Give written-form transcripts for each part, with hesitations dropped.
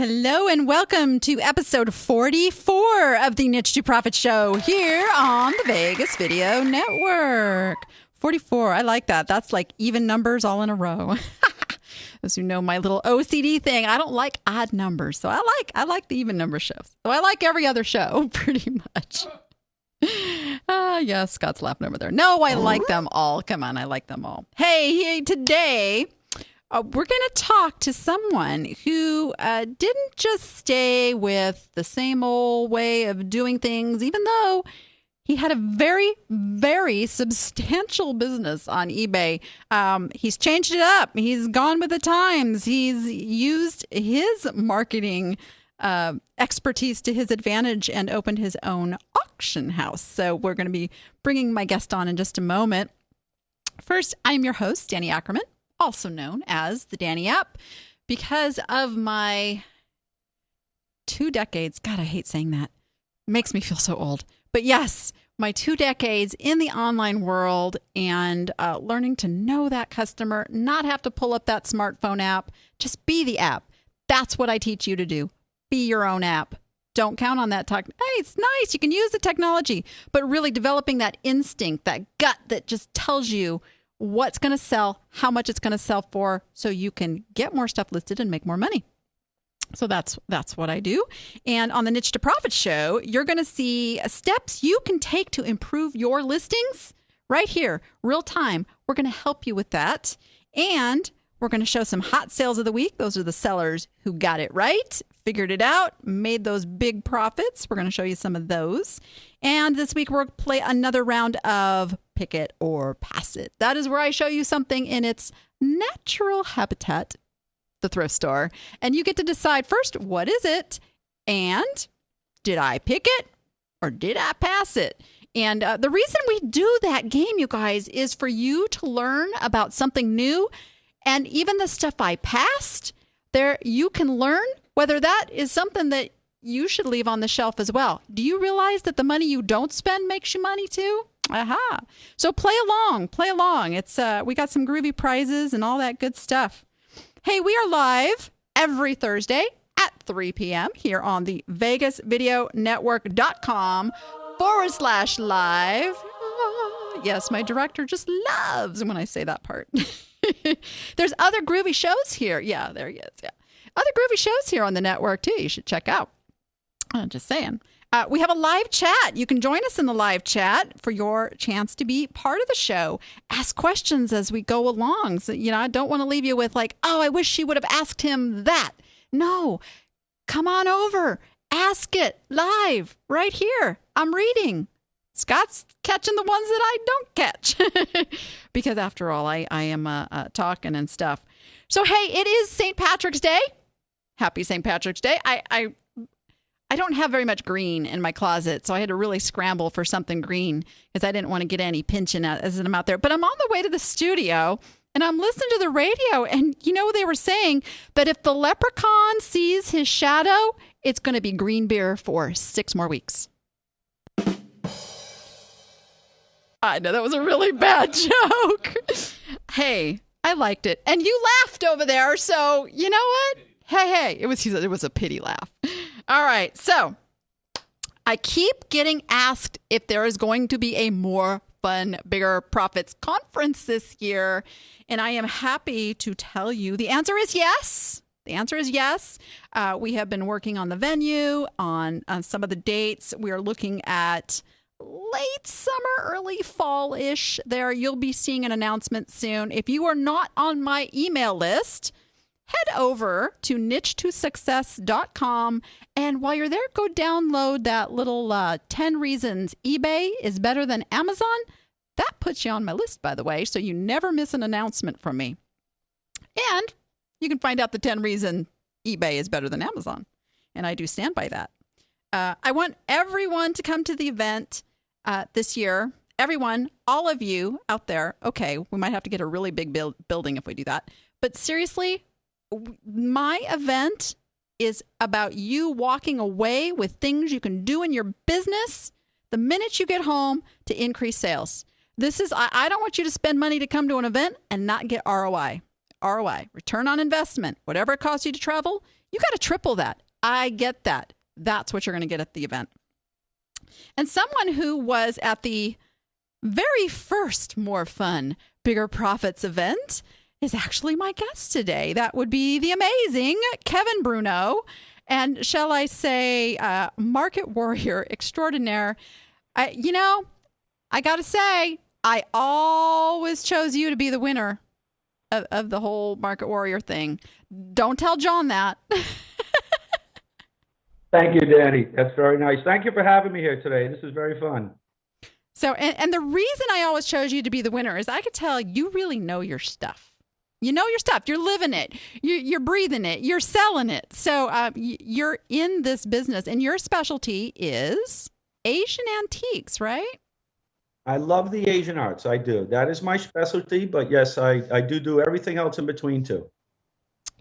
Hello and welcome to episode 44 of the Niche to Profit Show here on the Vegas Video Network. 44, I like that. That's like even numbers all in a row. As you know, my little OCD thing, I don't like odd numbers. So I like the even number shows. So I like every other show pretty much. Yes, Scott's laughing over there. No, I like them all. Come on, I like them all. Hey, today we're going to talk to someone who didn't just stay with the same old way of doing things, even though he had a very, very substantial business on eBay. He's changed it up. He's gone with the times. He's used his marketing expertise to his advantage and opened his own auction house. So we're going to be bringing my guest on in just a moment. First, I'm your host, Danni Ackerman, also known as the Danni App, because of my 2 decades. God, I hate saying that. It makes me feel so old. But yes, my 2 decades in the online world and learning to know that customer, not have to pull up that smartphone app, just be the app. That's what I teach you to do. Be your own app. Don't count on that. Hey, it's nice. You can use the technology, but really developing that instinct, that gut that just tells you what's going to sell, how much it's going to sell for, so you can get more stuff listed and make more money. So that's what I do. And on the Niche to Profit Show, you're going to see steps you can take to improve your listings right here, real time. We're going to help you with that. And we're going to show some hot sales of the week. Those are the sellers who got it right, figured it out, made those big profits. We're going to show you some of those. And this week, we'll play another round of Pick It or Pass It. That is where I show you something in its natural habitat, the thrift store. And you get to decide first, what is it? And did I pick it or did I pass it? And the reason we do that game, you guys, is for you to learn about something new. And even the stuff I passed, there you can learn whether that is something that you should leave on the shelf as well. Do you realize that the money you don't spend makes you money too? Aha. So play along. It's we got some groovy prizes and all that good stuff. Hey, we are live every Thursday at 3 p.m. here on the VegasVideoNetwork.com/live. Yes, my director just loves when I say that part. There's other groovy shows here. Yeah, there he is. Yeah. Other groovy shows here on the network, too. You should check out. I'm just saying. We have a live chat. You can join us in the live chat for your chance to be part of the show. Ask questions as we go along. So, I don't want to leave you with like, oh, I wish she would have asked him that. No, come on over. Ask it live right here. I'm reading. Scott's catching the ones that I don't catch because after all, I am talking and stuff. So, hey, it is St. Patrick's Day. Happy St. Patrick's Day. I don't have very much green in my closet, so I had to really scramble for something green because I didn't want to get any pinching as I'm out there. But I'm on the way to the studio, and I'm listening to the radio, and they were saying that if the leprechaun sees his shadow, it's going to be green beer for 6 more weeks. I know that was a really bad joke. Hey, I liked it. And you laughed over there, so you know what? Hey, it was a pity laugh. All right, so I keep getting asked if there is going to be a More Fun, Bigger Profits conference this year, and I am happy to tell you the answer is yes. The answer is yes. We have been working on the venue, on some of the dates. We are looking at late summer, early fall-ish there. You'll be seeing an announcement soon. If you are not on my email list, head over to niche2success.com. And while you're there, go download that little 10 reasons eBay is better than Amazon. That puts you on my list, by the way, so you never miss an announcement from me. And you can find out the 10 reasons eBay is better than Amazon. And I do stand by that. I want everyone to come to the event this year. Everyone, all of you out there. Okay, we might have to get a really big building if we do that. But seriously, my event is about you walking away with things you can do in your business the minute you get home to increase sales. I don't want you to spend money to come to an event and not get ROI. ROI, return on investment. Whatever it costs you to travel, You got to triple that. I get that. That's what you're going to get at the event. And someone who was at the very first More Fun, Bigger Profits event is actually my guest today. That would be the amazing Kevin Bruneau. And shall I say, market warrior extraordinaire. I got to say, I always chose you to be the winner of the whole market warrior thing. Don't tell John that. Thank you, Danny. That's very nice. Thank you for having me here today. This is very fun. So, and the reason I always chose you to be the winner is I could tell you really know your stuff. You know your stuff. You're living it. You're breathing it. You're selling it. So you're in this business, and your specialty is Asian antiques, right? I love the Asian arts. I do. That is my specialty. But yes, I do everything else in between too.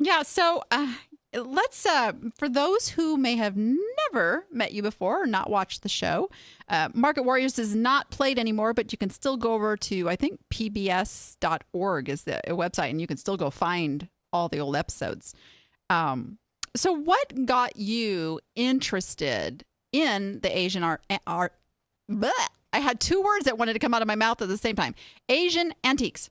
Yeah. So let's, for those who may have never met you before or not watched the show, Market Warriors is not played anymore, but you can still go over to, I think, pbs.org is the website, and you can still go find all the old episodes. So what got you interested in the Asian art? Bleh. I had two words that wanted to come out of my mouth at the same time. Asian antiques.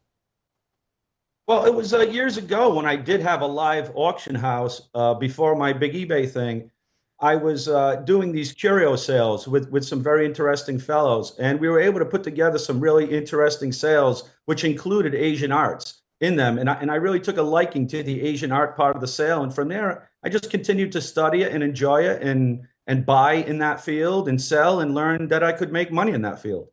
Well, it was years ago when I did have a live auction house before my big eBay thing. I was doing these curio sales with some very interesting fellows, and we were able to put together some really interesting sales, which included Asian arts in them. And I really took a liking to the Asian art part of the sale. And from there, I just continued to study it and enjoy it and buy in that field and sell and learn that I could make money in that field.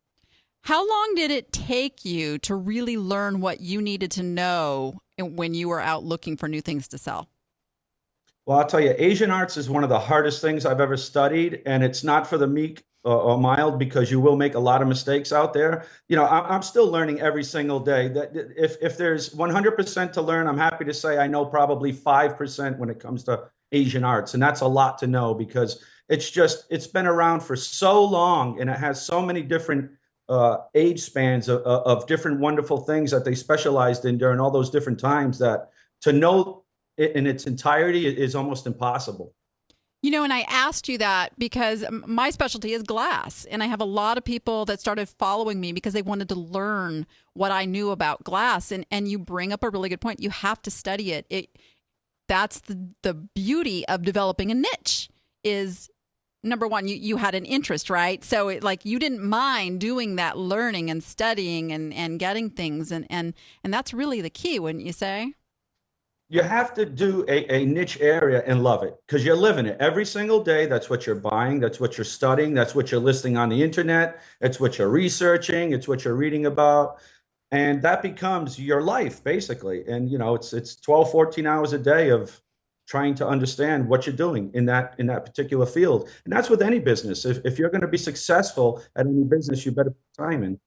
How long did it take you to really learn what you needed to know when you were out looking for new things to sell? Well, I'll tell you, Asian arts is one of the hardest things I've ever studied, and it's not for the meek or mild, because you will make a lot of mistakes out there. You know, I'm still learning every single day. That if there's 100% to learn, I'm happy to say I know probably 5% when it comes to Asian arts, and that's a lot to know because it's been around for so long, and it has so many different age spans of different wonderful things that they specialized in during all those different times, that to know it in its entirety is almost impossible. You know, and I asked you that because my specialty is glass, and I have a lot of people that started following me because they wanted to learn what I knew about glass. And you bring up a really good point. You have to study it. That's the beauty of developing a niche is, number one, you had an interest, right? So you didn't mind doing that learning and studying and getting things. And that's really the key, wouldn't you say? You have to do a niche area and love it because you're living it every single day. That's what you're buying. That's what you're studying. That's what you're listing on the internet. It's what you're researching. It's what you're reading about. And that becomes your life, basically. And, you know, it's 12, 14 hours a day of trying to understand what you're doing in that particular field. And that's with any business. If you're going to be successful at any business, you better put time in.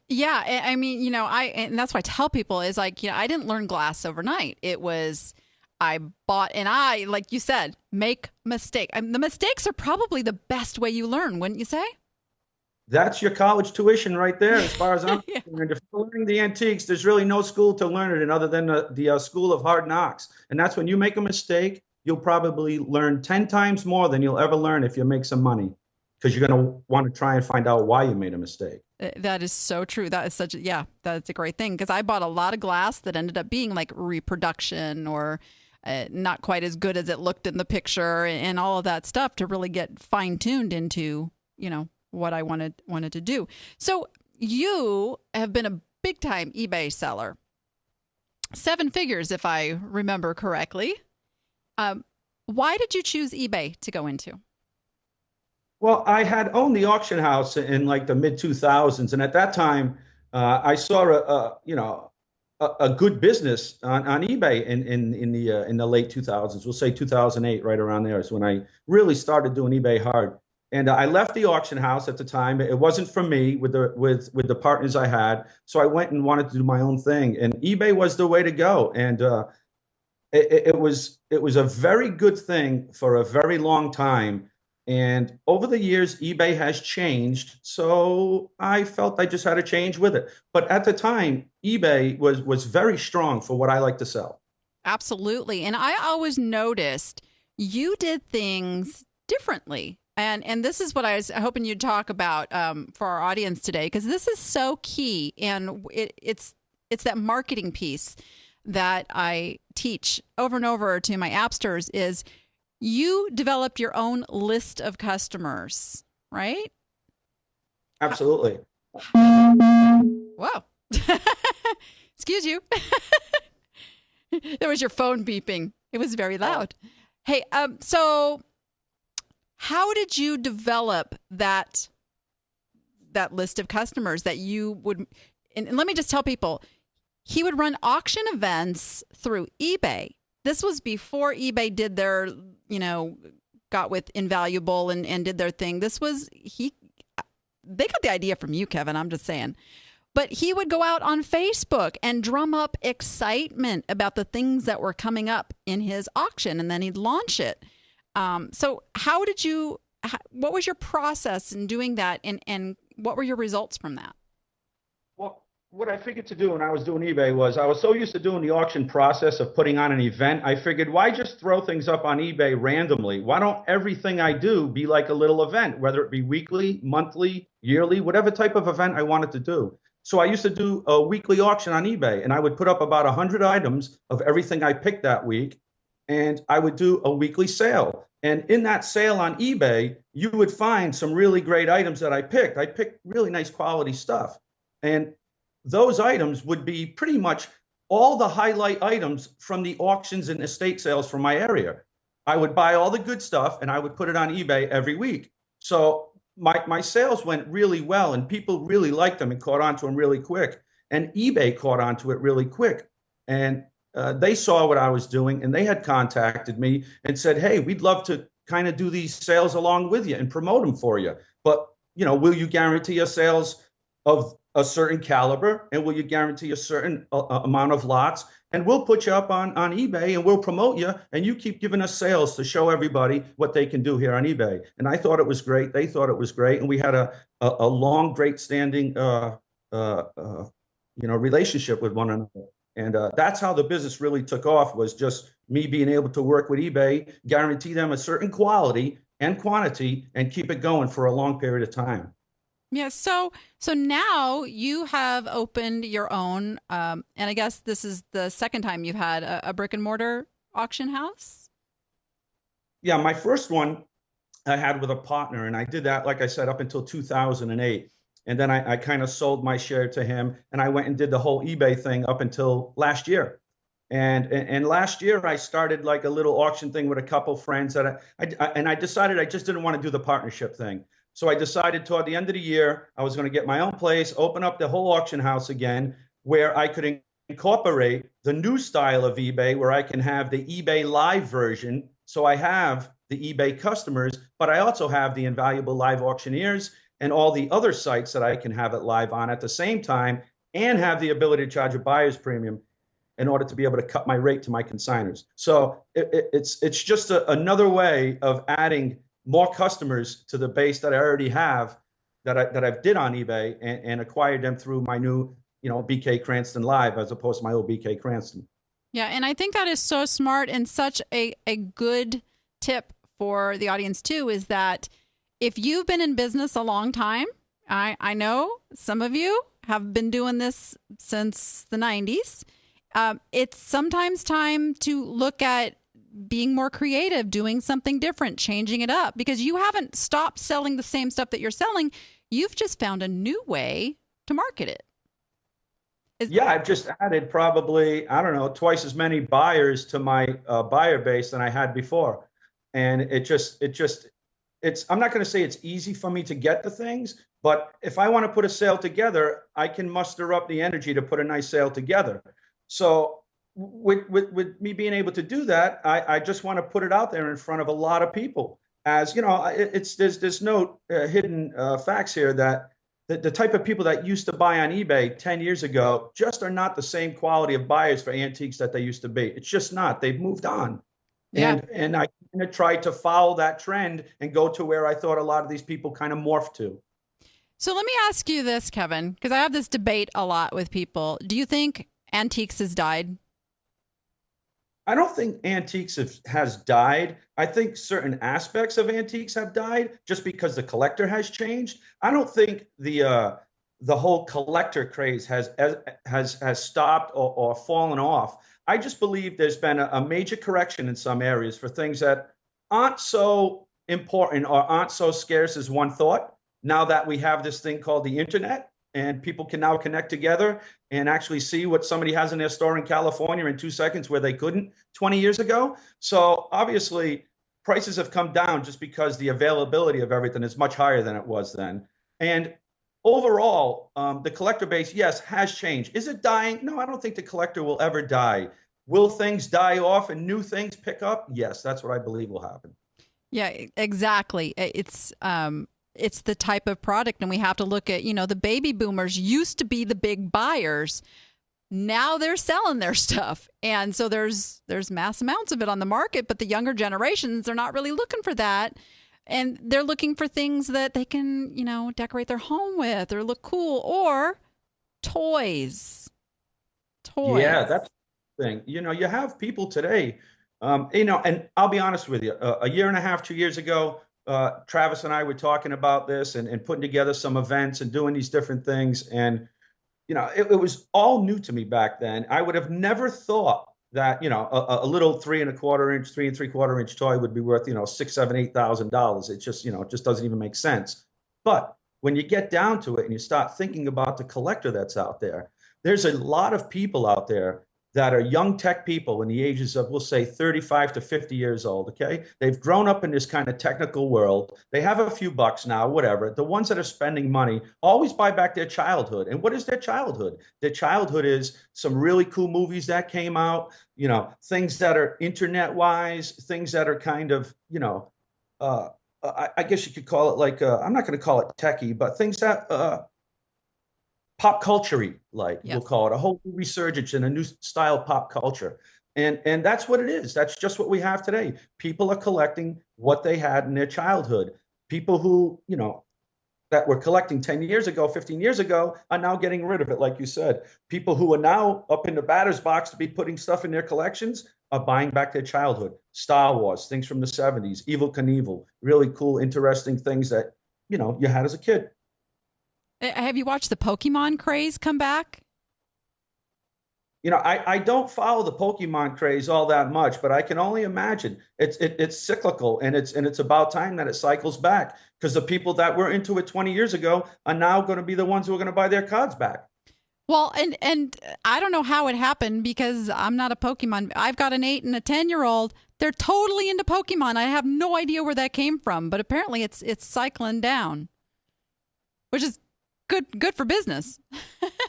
Yeah, I mean, you know, and that's what I tell people is like, you know, I didn't learn glass overnight. It was I bought, and I, like you said, make mistake. The mistakes are probably the best way you learn, wouldn't you say? That's your college tuition right there, as far as I'm Yeah. concerned. If you're learning the antiques, there's really no school to learn it in other than the school of hard knocks. And that's when you make a mistake, you'll probably learn 10 times more than you'll ever learn if you make some money, because you're going to want to try and find out why you made a mistake. That is so true. That is that's a great thing because I bought a lot of glass that ended up being like reproduction or not quite as good as it looked in the picture and all of that stuff to really get fine tuned into, you know, what I wanted to do. So you have been a big time eBay seller, 7 figures, if I remember correctly. Why did you choose eBay to go into? Well, I had owned the auction house in like the mid 2000s, and at that time, I saw a good business on eBay in the late 2000s. We'll say 2008, right around there is when I really started doing eBay hard. And I left the auction house at the time. It wasn't for me with the partners I had, so I went and wanted to do my own thing. And eBay was the way to go. And it was a very good thing for a very long time. And over the years, eBay has changed, so I felt I just had to change with it. But at the time, eBay was very strong for what I like to sell. Absolutely. And I always noticed you did things differently. And this is what I was hoping you'd talk about for our audience today, because this is so key. And it's that marketing piece that I teach over and over to my appsters is you developed your own list of customers, right? Absolutely. Whoa. Excuse you. There was your phone beeping. It was very loud. Hey, so how did you develop that list of customers that you would, and let me just tell people, he would run auction events through eBay. This was before eBay did their, got with Invaluable and did their thing. They got the idea from you, Kevin, I'm just saying. But he would go out on Facebook and drum up excitement about the things that were coming up in his auction, and then he'd launch it. So what was your process in doing that, and what were your results from that? Well, what I figured to do when I was doing eBay was I was so used to doing the auction process of putting on an event. I figured, why just throw things up on eBay randomly? Why don't everything I do be like a little event, whether it be weekly, monthly, yearly, whatever type of event I wanted to do. So I used to do a weekly auction on eBay, and I would put up about 100 items of everything I picked that week, and I would do a weekly sale. And in that sale on eBay, you would find some really great items that I picked. I picked really nice quality stuff. And those items would be pretty much all the highlight items from the auctions and estate sales from my area. I would buy all the good stuff, and I would put it on eBay every week. So my sales went really well, and people really liked them and caught on to them really quick. And eBay caught on to it really quick. And they saw what I was doing, and they had contacted me and said, hey, we'd love to kind of do these sales along with you and promote them for you. But, will you guarantee us sales of a certain caliber, and will you guarantee a certain amount of lots? And we'll put you up on eBay, and we'll promote you, and you keep giving us sales to show everybody what they can do here on eBay. And I thought it was great. They thought it was great. And we had a long, great standing, relationship with one another. And that's how the business really took off, was just me being able to work with eBay, guarantee them a certain quality and quantity, and keep it going for a long period of time. Yeah. So now you have opened your own, and I guess this is the second time you've had a brick and mortar auction house. Yeah. My first one I had with a partner, and I did that, like I said, up until 2008. And then I kind of sold my share to him, and I went and did the whole eBay thing up until last year. And last year I started like a little auction thing with a couple friends that I decided I just didn't want to do the partnership thing. So I decided toward the end of the year, I was going to get my own place, open up the whole auction house again, where I could incorporate the new style of eBay, where I can have the eBay live version. So I have the eBay customers, but I also have the Invaluable live auctioneers and all the other sites that I can have it live on at the same time, and have the ability to charge a buyer's premium in order to be able to cut my rate to my consigners. So it's just another way of adding more customers to the base that I already have, that I've did on eBay, and acquired them through my new, BK Cranston Live, as opposed to my old BK Cranston. Yeah, and I think that is so smart, and such a good tip for the audience too, is that if you've been in business a long time, I know some of you have been doing this since the 90s. It's sometimes time to look at being more creative, doing something different, changing it up, because you haven't stopped selling the same stuff that you're selling. You've just found a new way to market it. Yeah, I've just added probably, I don't know, twice as many buyers to my buyer base than I had before. And I'm not going to say it's easy for me to get the things, but if I want to put a sale together, I can muster up the energy to put a nice sale together. So with me being able to do that, I just want to put it out there in front of a lot of people. As there's no hidden facts here that the type of people that used to buy on eBay 10 years ago just are not the same quality of buyers for antiques that they used to be. It's just not. They've moved on. Yeah. And I kind of tried to follow that trend and go to where I thought a lot of these people kind of morphed to. So let me ask you this, Kevin, because I have this debate a lot with people. Do you think antiques has died? I don't think antiques has died. I think certain aspects of antiques have died just because the collector has changed. I don't think the whole collector craze has stopped or fallen off. I just believe there's been a major correction in some areas for things that aren't so important or aren't so scarce as one thought. Now that we have this thing called the internet, and people can now connect together and actually see what somebody has in their store in California in 2 seconds where they couldn't 20 years ago. So obviously, prices have come down just because the availability of everything is much higher than it was then. And overall, the collector base, yes, has changed. Is it dying? No, I don't think the collector will ever die. Will things die off and new things pick up? Yes, that's what I believe will happen. Yeah, exactly. It's the type of product, and we have to look at, the baby boomers used to be the big buyers. Now they're selling their stuff, and so there's mass amounts of it on the market, but the younger generations, they're not really looking for that, and they're looking for things that they can, decorate their home with or look cool, or toys. Yeah, that's the thing. You have people today, and I'll be honest with you, a year and a half, 2 years ago, Travis and I were talking about this and putting together some events and doing these different things. And, it was all new to me back then. I would have never thought that, a little 3.25 inch, 3 3/4 inch toy would be worth, six, seven, $8,000. It just, it just doesn't even make sense. But when you get down to it and you start thinking about the collector that's out there, there's a lot of people out there that are young tech people in the ages of, we'll say, 35 to 50 years old, okay? They've grown up in this kind of technical world. They have a few bucks now, whatever. The ones that are spending money always buy back their childhood. And what is their childhood? Their childhood is some really cool movies that came out, things that are internet-wise, things that are kind of, I guess you could call it like, I'm not going to call it techie, but things that pop culture-y, like Yes. we'll call it a whole resurgence in a new style pop culture. And that's what it is. That's just what we have today. People are collecting what they had in their childhood. People who, that were collecting 10 years ago, 15 years ago, are now getting rid of it, like you said. People who are now up in the batter's box to be putting stuff in their collections are buying back their childhood. Star Wars, things from the 70s, Evel Knievel, really cool, interesting things that, you had as a kid. Have you watched the Pokemon craze come back? I don't follow the Pokemon craze all that much, but I can only imagine it's cyclical, and it's about time that it cycles back, because the people that were into it 20 years ago are now going to be the ones who are going to buy their cards back. Well, and I don't know how it happened, because I'm not a Pokemon. I've got an 8 and a 10-year-old. They're totally into Pokemon. I have no idea where that came from, but apparently it's cycling down, which is good for business.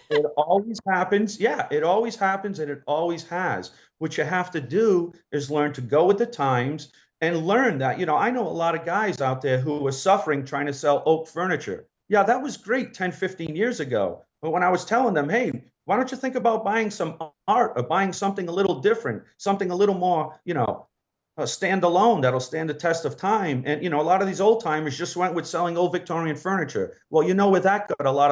It always happens. Yeah, it always happens, and it always has. What you have to do is learn to go with the times and learn that, I know a lot of guys out there who are suffering trying to sell oak furniture. Yeah, that was great 10, 15 years ago. But when I was telling them, hey, why don't you think about buying some art or buying something a little different, something a little more, standalone that'll stand the test of time. And, a lot of these old timers just went with selling old Victorian furniture. Well, where that got a lot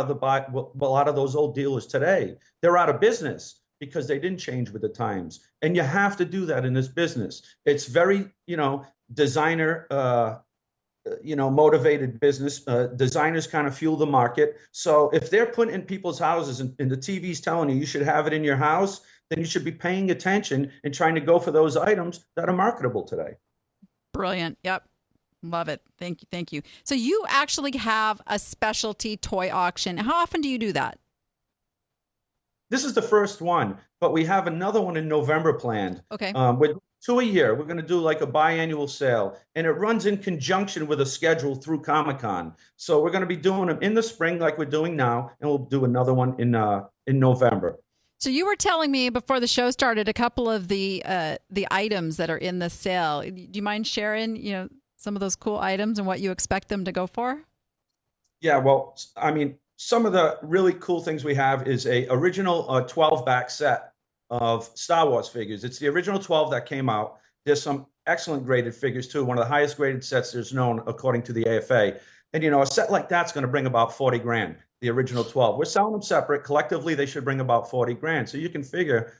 of those old dealers today. They're out of business because they didn't change with the times. And you have to do that in this business. It's very, designer, motivated business. Designers kind of fuel the market. So if they're putting in people's houses and the TV's telling you should have it in your house, then you should be paying attention and trying to go for those items that are marketable today. Brilliant. Yep. Love it. Thank you. Thank you. So you actually have a specialty toy auction. How often do you do that? This is the first one, but we have another one in November planned. Okay. With 2 a year, we're going to do like a biannual sale, and it runs in conjunction with a schedule through Comic-Con. So we're going to be doing them in the spring like we're doing now, and we'll do another one in November. So you were telling me before the show started a couple of the items that are in the sale. Do you mind sharing, some of those cool items and what you expect them to go for? Yeah, well, I mean, some of the really cool things we have is a original 12-back set of Star Wars figures. It's the original 12 that came out. There's some excellent graded figures too. One of the highest graded sets there's known according to the AFA. And a set like that's going to bring about 40 grand. The original 12. We're selling them separate. Collectively, they should bring about 40 grand. So you can figure,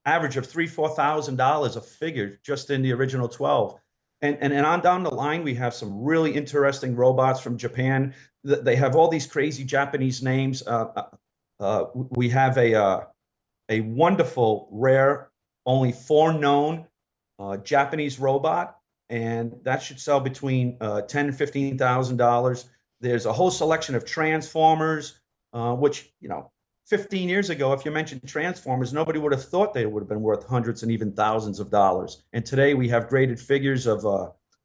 average of $3,000-4,000 a figure just in the original 12. And on down the line, we have some really interesting robots from Japan. They have all these crazy Japanese names. We have a wonderful, rare, only 4 known Japanese robot, and that should sell between $10,000 and $15,000. There's a whole selection of transformers, which 15 years ago, if you mentioned transformers, nobody would have thought they would have been worth hundreds and even thousands of dollars. And today we have graded figures of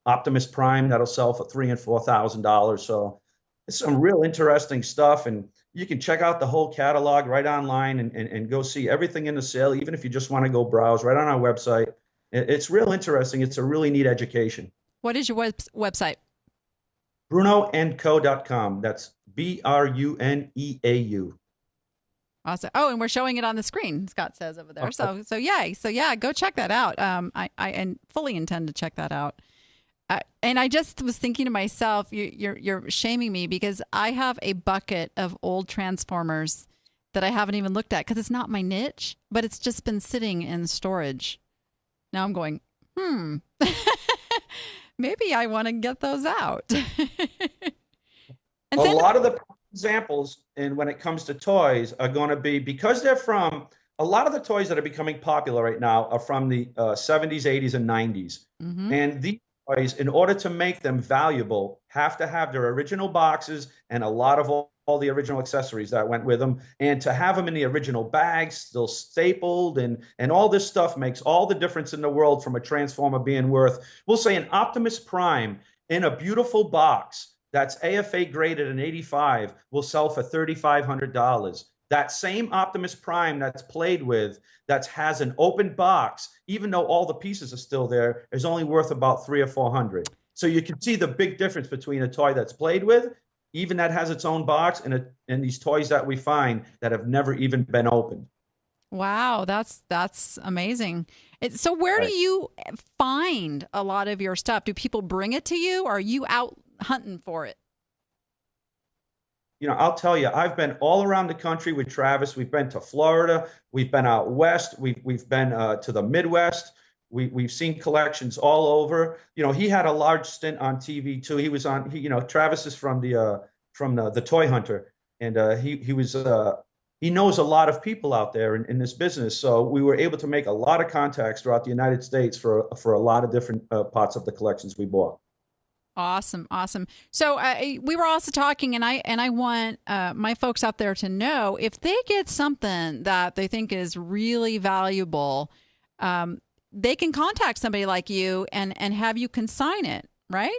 Optimus Prime that'll sell for $3,000 and $4,000. So it's some real interesting stuff, and you can check out the whole catalog right online and go see everything in the sale, even if you just want to go browse right on our website. It's real interesting. It's a really neat education. What is your website? BruneauandCo.com. That's Bruneau. Awesome. Oh, and we're showing it on the screen, Scott says over there. So yay. So yeah, go check that out. I fully intend to check that out. And I just was thinking to myself, you're shaming me because I have a bucket of old Transformers that I haven't even looked at because it's not my niche, but it's just been sitting in storage. Now I'm going, maybe I want to get those out. A lot of the examples, and when it comes to toys, are going to be, because they're from, a lot of the toys that are becoming popular right now are from the 70s, 80s, and 90s. Mm-hmm. And these toys, in order to make them valuable, have to have their original boxes and a lot of all the original accessories that went with them. And to have them in the original bags, still stapled, and all this stuff makes all the difference in the world from a Transformer being worth, we'll say an Optimus Prime in a beautiful box that's AFA graded an 85 will sell for $3,500. That same Optimus Prime that's played with, that has an open box, even though all the pieces are still there, is only worth about $300 or $400. So you can see the big difference between a toy that's played with, even that has its own box, and these toys that we find that have never even been opened. Wow, that's amazing. So where do you find a lot of your stuff? Do people bring it to you, or are you out hunting for it? I'll tell you, I've been all around the country with Travis. We've been to Florida. We've been out west. We've been to the Midwest. We've seen collections all over. He had a large stint on TV too. He was on. Travis is from the Toy Hunter, and he knows a lot of people out there in this business. So we were able to make a lot of contacts throughout the United States for a lot of different parts of the collections we bought. Awesome. So we were also talking, and I want my folks out there to know, if they get something that they think is really valuable, they can contact somebody like you and have you consign it, right?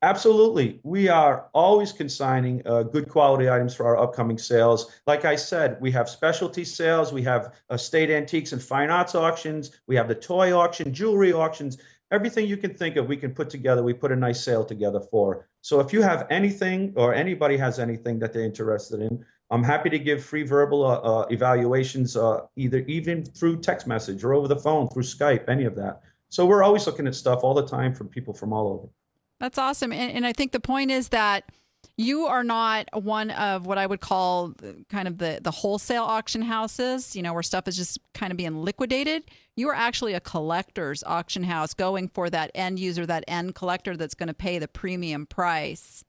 Absolutely. We are always consigning good quality items for our upcoming sales. Like I said, we have specialty sales. We have estate antiques and fine arts auctions. We have the toy auction, jewelry auctions. Everything you can think of, we can put together. We put a nice sale together for. So if you have anything, or anybody has anything that they're interested in, I'm happy to give free verbal evaluations, even through text message or over the phone, through Skype, any of that. So we're always looking at stuff all the time from people from all over. That's awesome. And I think the point is that you are not one of what I would call kind of the wholesale auction houses, where stuff is just kind of being liquidated. You are actually a collector's auction house, going for that end user, that end collector that's going to pay the premium price.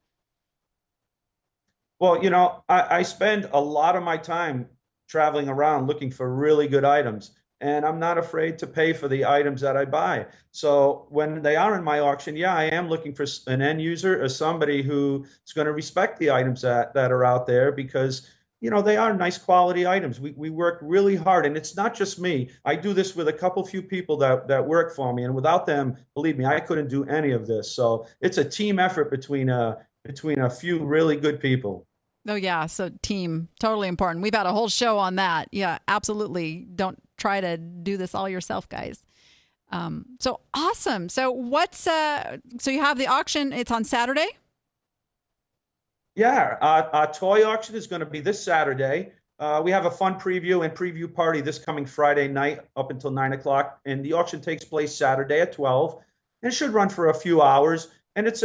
Well, I spend a lot of my time traveling around looking for really good items, and I'm not afraid to pay for the items that I buy. So when they are in my auction, I am looking for an end user or somebody who is going to respect the items that are out there, because they are nice quality items. We work really hard, and it's not just me. I do this with a few people that work for me, and without them, believe me, I couldn't do any of this. So it's a team effort between a few really good people. Oh yeah, so team, totally important. We've had a whole show on that. Yeah, absolutely. Don't try to do this all yourself, guys. So awesome. So so you have the auction. It's on Saturday? Yeah, our toy auction is going to be this Saturday. We have a fun preview party this coming Friday night up until 9 o'clock. And the auction takes place Saturday at 12. And it should run for a few hours. And it's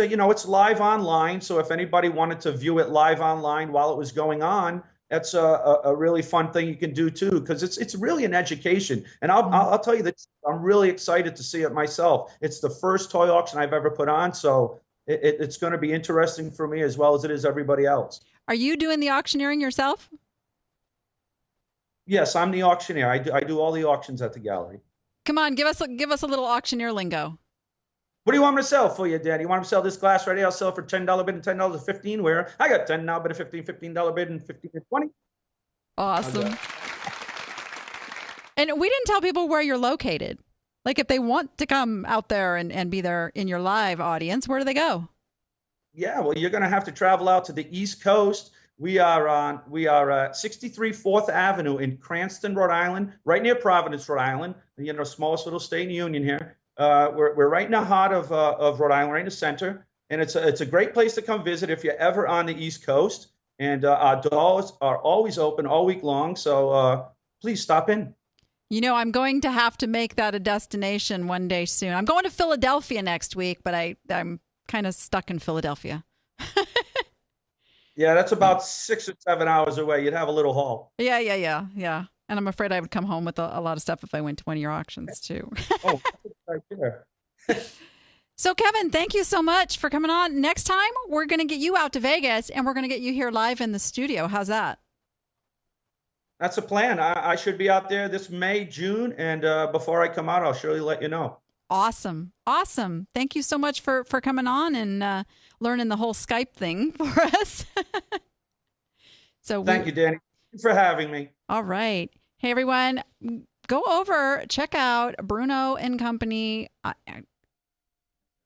live online. So if anybody wanted to view it live online while it was going on, that's a really fun thing you can do too, because it's really an education. And I'll tell you that I'm really excited to see it myself. It's the first toy auction I've ever put on, so it's going to be interesting for me as well as it is everybody else. Are you doing the auctioneering yourself? Yes, I'm the auctioneer. I do all the auctions at the gallery. Come on, give us a little auctioneer lingo. What do you want me to sell for you, Danny? You want me to sell this glass right here? I'll sell it for $10 bid and $10 to 15. Where I got 10 now, bid a 15, $15 bid and 15 to 20. Awesome. And we didn't tell people where you're located. Like if they want to come out there and be there in your live audience, where do they go? Yeah, well, you're going to have to travel out to the East Coast. We are 63 4th Avenue in Cranston, Rhode Island, right near Providence, Rhode Island. You know, smallest little state in the union here. We're right in the heart of Rhode Island, right in the center, and it's a great place to come visit if you're ever on the East Coast. And our doors are always open all week long, so please stop in. You know, I'm going to have to make that a destination one day soon. I'm going to Philadelphia next week, but I'm kind of stuck in Philadelphia. Yeah, that's about 6 or 7 hours away. You'd have a little haul. Yeah. And I'm afraid I would come home with a lot of stuff if I went to one of your auctions too. Oh, right there. So Kevin, thank you so much for coming on. Next time, we're going to get you out to Vegas and we're going to get you here live in the studio. How's that? That's a plan. I should be out there this May, June, and before I come out, I'll surely let you know. Awesome. Thank you so much for coming on and learning the whole Skype thing for us. Thank you, Danny. Thanks for having me. All right. Hey, everyone, go over, check out Bruneau and Company.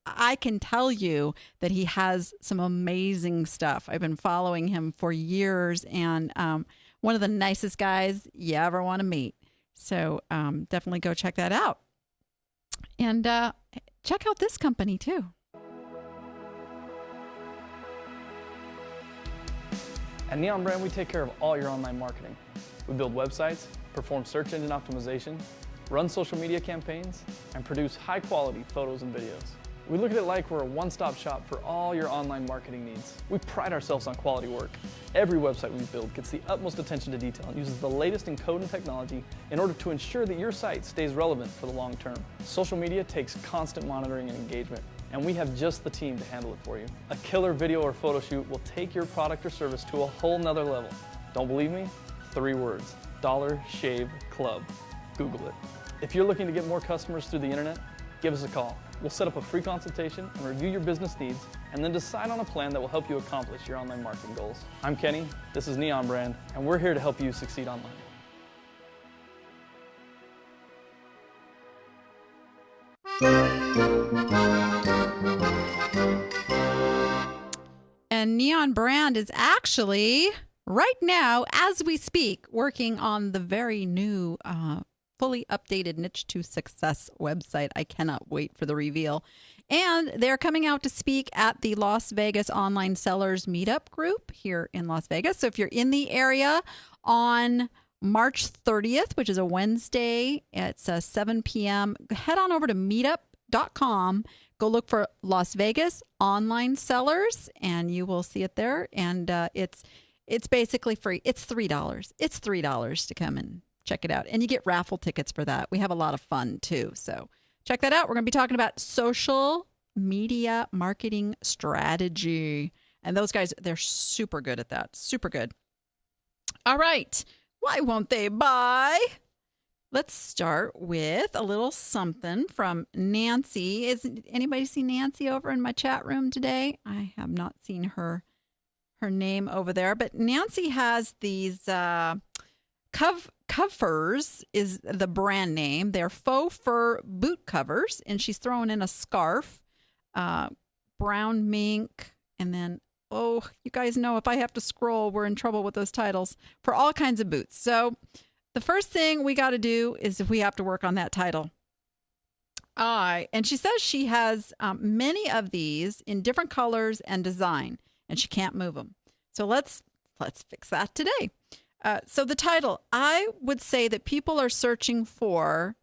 I can tell you that he has some amazing stuff. I've been following him for years, and one of the nicest guys you ever want to meet. So definitely go check that out. And check out this company, too. At Neon Brand, we take care of all your online marketing. We build websites, perform search engine optimization, run social media campaigns, and produce high-quality photos and videos. We look at it like we're a one-stop shop for all your online marketing needs. We pride ourselves on quality work. Every website we build gets the utmost attention to detail and uses the latest in code and technology in order to ensure that your site stays relevant for the long term. Social media takes constant monitoring and engagement, and we have just the team to handle it for you. A killer video or photo shoot will take your product or service to a whole nother level. Don't believe me? 3 words: Dollar Shave Club. Google it. If you're looking to get more customers through the internet, give us a call. We'll set up a free consultation and review your business needs, and then decide on a plan that will help you accomplish your online marketing goals. I'm Kenny, this is Neon Brand, and we're here to help you succeed online. And Neon Brand is actually, right now, as we speak, working on the very new fully updated Niche to Success website. I cannot wait for the reveal. And they're coming out to speak at the Las Vegas Online Sellers Meetup group here in Las Vegas. So if you're in the area on March 30th, which is a Wednesday, it's 7 p.m., head on over to meetup.com. Go look for Las Vegas Online Sellers, and you will see it there. And it's basically free. It's $3. It's $3 to come and check it out. And you get raffle tickets for that. We have a lot of fun too. So check that out. We're going to be talking about social media marketing strategy. And those guys, they're super good at that. Super good. All right. Why won't they buy? Let's start with a little something from Nancy. Is anybody see Nancy over in my chat room today? I have not seen her name over there. But Nancy has these covers is the brand name. They're faux fur boot covers, and she's throwing in a scarf, brown mink, and then, oh, you guys know if I have to scroll, we're in trouble with those titles, for all kinds of boots. So the first thing we got to do is if we have to work on that title. And she says she has many of these in different colors and design, and she can't move them. So let's fix that today. So the title, I would say that people are searching for,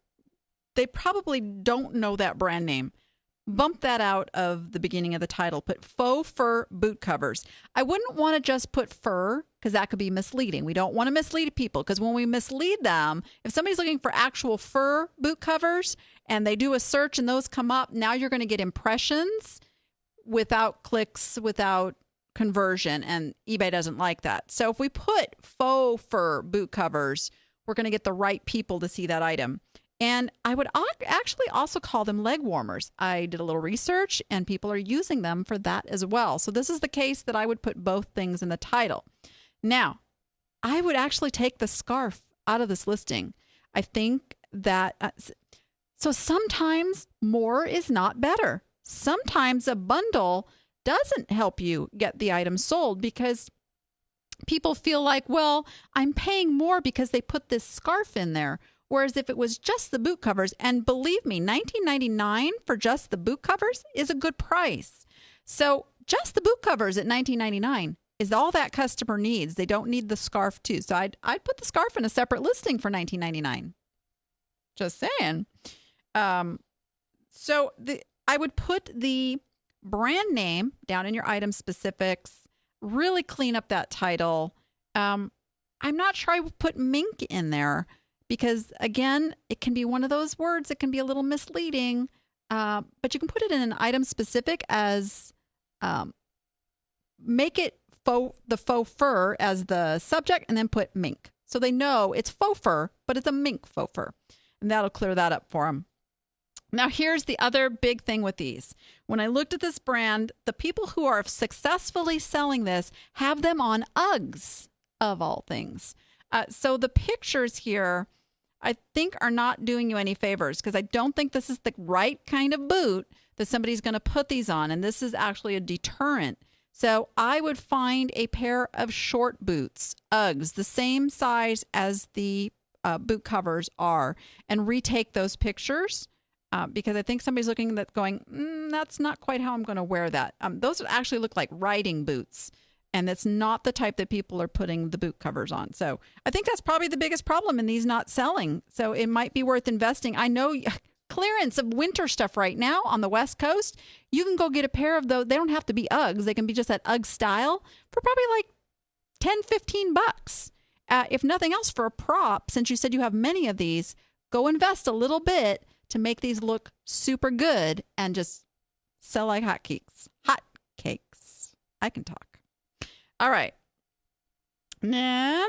they probably don't know that brand name, bump that out of the beginning of the title. Put faux fur boot covers. I wouldn't want to just put fur because that could be misleading. We don't want to mislead people because when we mislead them, if somebody's looking for actual fur boot covers and they do a search and those come up, now you're going to get impressions without clicks, without conversion, and eBay doesn't like that. So if we put faux fur boot covers, we're going to get the right people to see that item. And I would actually also call them leg warmers. I did a little research and people are using them for that as well. So this is the case that I would put both things in the title. Now, I would actually take the scarf out of this listing. I think that, so sometimes more is not better. Sometimes a bundle doesn't help you get the item sold because people feel like, well, I'm paying more because they put this scarf in there. Whereas if it was just the boot covers, and believe me, $19.99 for just the boot covers is a good price. So just the boot covers at $19.99 is all that customer needs. They don't need the scarf too. So I'd put the scarf in a separate listing for $19.99. Just saying. So I would put the brand name down in your item specifics, really clean up that title. I'm not sure I would put mink in there because, again, it can be one of those words that can be a little misleading, but you can put it in an item specific as make it the faux fur as the subject and then put mink. So they know it's faux fur, but it's a mink faux fur. And that'll clear that up for them. Now, here's the other big thing with these. When I looked at this brand, the people who are successfully selling this have them on Uggs, of all things. So the pictures here, I think, are not doing you any favors because I don't think this is the right kind of boot that somebody's going to put these on. And this is actually a deterrent. So I would find a pair of short boots, Uggs, the same size as the boot covers are, and retake those pictures. Because I think somebody's looking at going, that's not quite how I'm going to wear that. Those actually look like riding boots, and that's not the type that people are putting the boot covers on. So I think that's probably the biggest problem in these not selling. So it might be worth investing. I know clearance of winter stuff right now on the West Coast. You can go get a pair of those. They don't have to be Uggs. They can be just that Ugg style for probably like $10-15. If nothing else, for a prop, since you said you have many of these, go invest a little bit to make these look super good and just sell like hotcakes. Hotcakes. I can talk. All right. And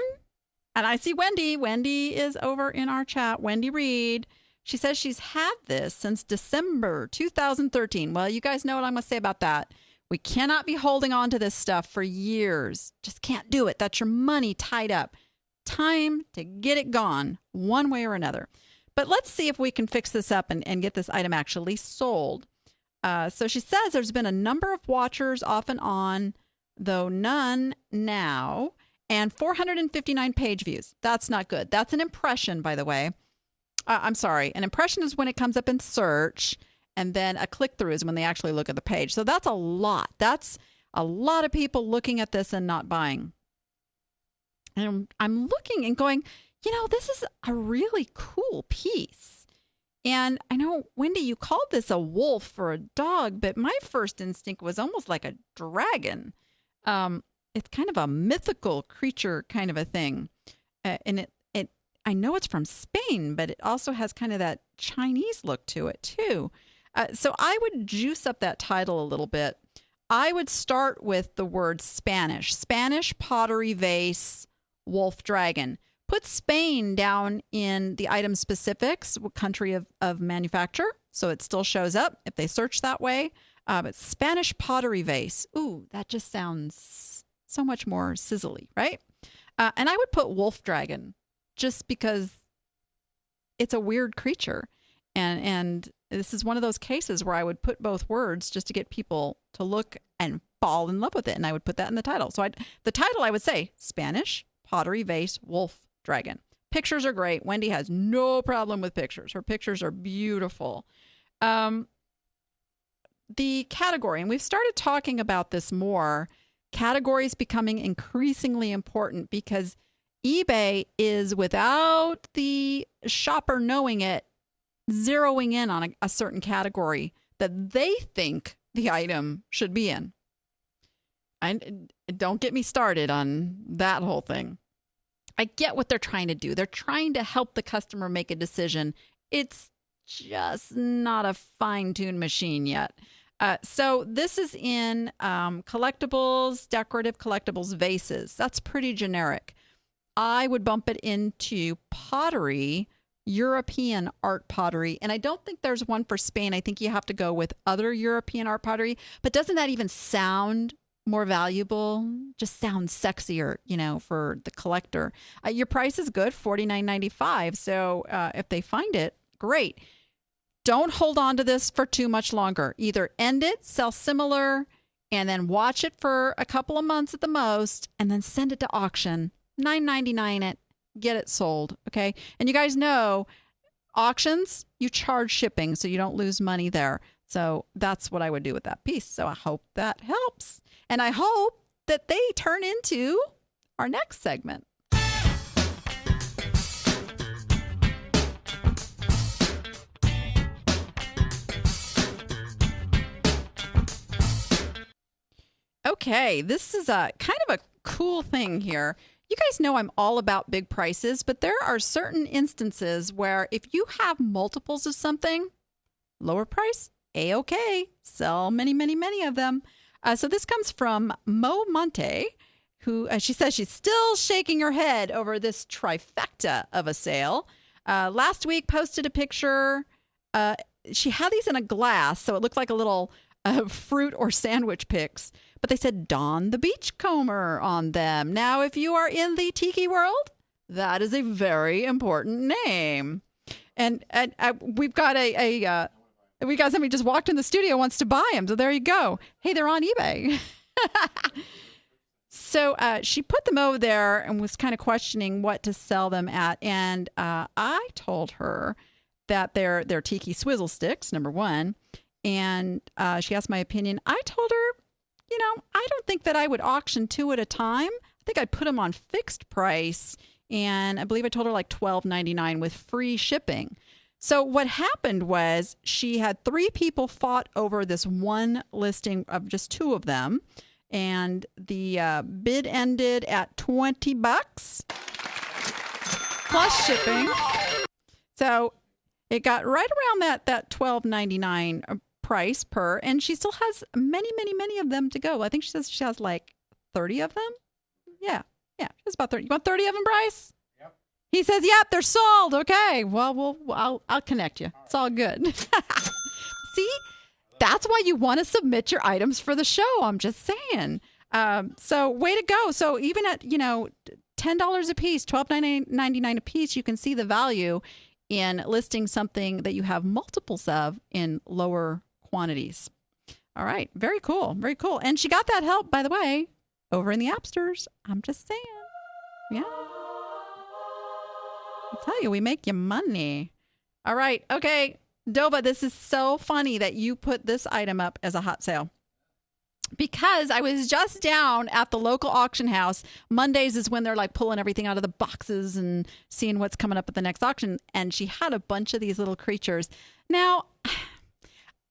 I see Wendy. Wendy is over in our chat. Wendy Reed. She says she's had this since December 2013. Well, you guys know what I'm going to say about that. We cannot be holding on to this stuff for years. Just can't do it. That's your money tied up. Time to get it gone one way or another. But let's see if we can fix this up and get this item actually sold. So she says there's been a number of watchers off and on, though none now, and 459 page views. That's not good. That's an impression, by the way. I'm sorry. An impression is when it comes up in search, and then a click-through is when they actually look at the page. So that's a lot. That's a lot of people looking at this and not buying. And I'm looking and going, this is a really cool piece. And I know, Wendy, you called this a wolf or a dog, but my first instinct was almost like a dragon. It's kind of a mythical creature kind of a thing. And I know it's from Spain, but it also has kind of that Chinese look to it too. So I would juice up that title a little bit. I would start with the word Spanish. Spanish pottery vase, wolf dragon. Put Spain down in the item specifics, country of manufacture, so it still shows up if they search that way. But Spanish pottery vase. Ooh, that just sounds so much more sizzly, right? And I would put wolf dragon just because it's a weird creature. And this is one of those cases where I would put both words just to get people to look and fall in love with it. And I would put that in the title. So the title, I would say, Spanish pottery vase, wolf dragon. Pictures are great. Wendy has no problem with pictures. Her pictures are beautiful. The category, and we've started talking about this more, categories becoming increasingly important because eBay is, without the shopper knowing it, zeroing in on a certain category that they think the item should be in. And don't get me started on that whole thing. I get what they're trying to do. They're trying to help the customer make a decision. It's just not a fine-tuned machine yet. So this is in collectibles, decorative collectibles, vases. That's pretty generic. I would bump it into pottery, European art pottery. And I don't think there's one for Spain. I think you have to go with other European art pottery. But doesn't that even sound more valuable? Just sounds sexier, for the collector. Your price is good, $49.95. So if they find it, great. Don't hold on to this for too much longer. Either end it, sell similar, and then watch it for a couple of months at the most, and then send it to auction. $9.99 it, get it sold, okay? And you guys know, auctions, you charge shipping, so you don't lose money there. So that's what I would do with that piece. So I hope that helps. And I hope that they turn into our next segment. Okay, this is a kind of a cool thing here. You guys know I'm all about big prices, but there are certain instances where if you have multiples of something, lower price, A-okay, sell many, many, many of them. So this comes from Mo Monte, who she says she's still shaking her head over this trifecta of a sale. Last week posted a picture. She had these in a glass, so it looked like a little fruit or sandwich picks. But they said Don the Beachcomber on them. Now, if you are in the tiki world, that is a very important name. And we've got we got somebody just walked in the studio, wants to buy them. So there you go. Hey, they're on eBay. So she put them over there and was kind of questioning what to sell them at. And I told her that they're tiki swizzle sticks, number one. And she asked my opinion. I told her, I don't think that I would auction two at a time. I think I'd put them on fixed price. And I believe I told her like $12.99 with free shipping. So what happened was she had 3 people fought over this one listing of just 2 of them. And the bid ended at $20 plus shipping. So it got right around that $12.99 price per, and she still has many, many, many of them to go. I think she says she has like 30 of them. Yeah, she has about 30. You want 30 of them, Bryce? Yep. He says, yep, they're sold. Okay, well, I'll connect you. It's all good. See, that's why you want to submit your items for the show. I'm just saying. So way to go. So even at, $10 a piece, $12.99 a piece, you can see the value in listing something that you have multiples of in lower quantities. All right. Very cool. Very cool. And she got that help, by the way, over in the Appsters. I'm just saying. Yeah. I'll tell you, we make you money. All right. Okay. Dova, this is so funny that you put this item up as a hot sale. Because I was just down at the local auction house. Mondays is when they're like pulling everything out of the boxes and seeing what's coming up at the next auction. And she had a bunch of these little creatures. Now,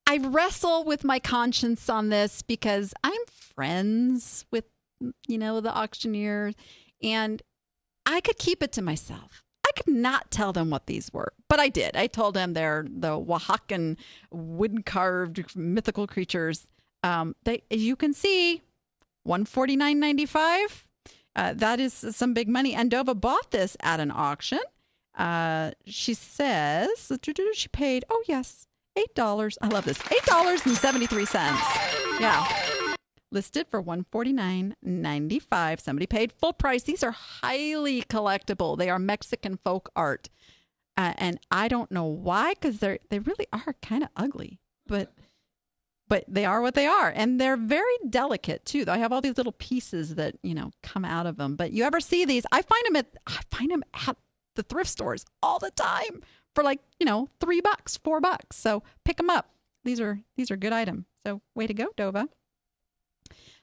I wrestle with my conscience on this because I'm friends with, the auctioneers. And I could keep it to myself. I could not tell them what these were, but I did. I told them they're the Oaxacan wood-carved mythical creatures. You can see $149.95. That is some big money. And Dova bought this at an auction. She says she paid, $8. I love this. $8.73. Yeah. Listed for $149.95. Somebody paid full price. These are highly collectible. They are Mexican folk art. And I don't know why, because they really are kind of ugly. But they are what they are. And they're very delicate, too. I have all these little pieces that, come out of them. But you ever see these? I find them at the thrift stores all the time for $3, $4. So pick them up. These are good items. So way to go, Dova.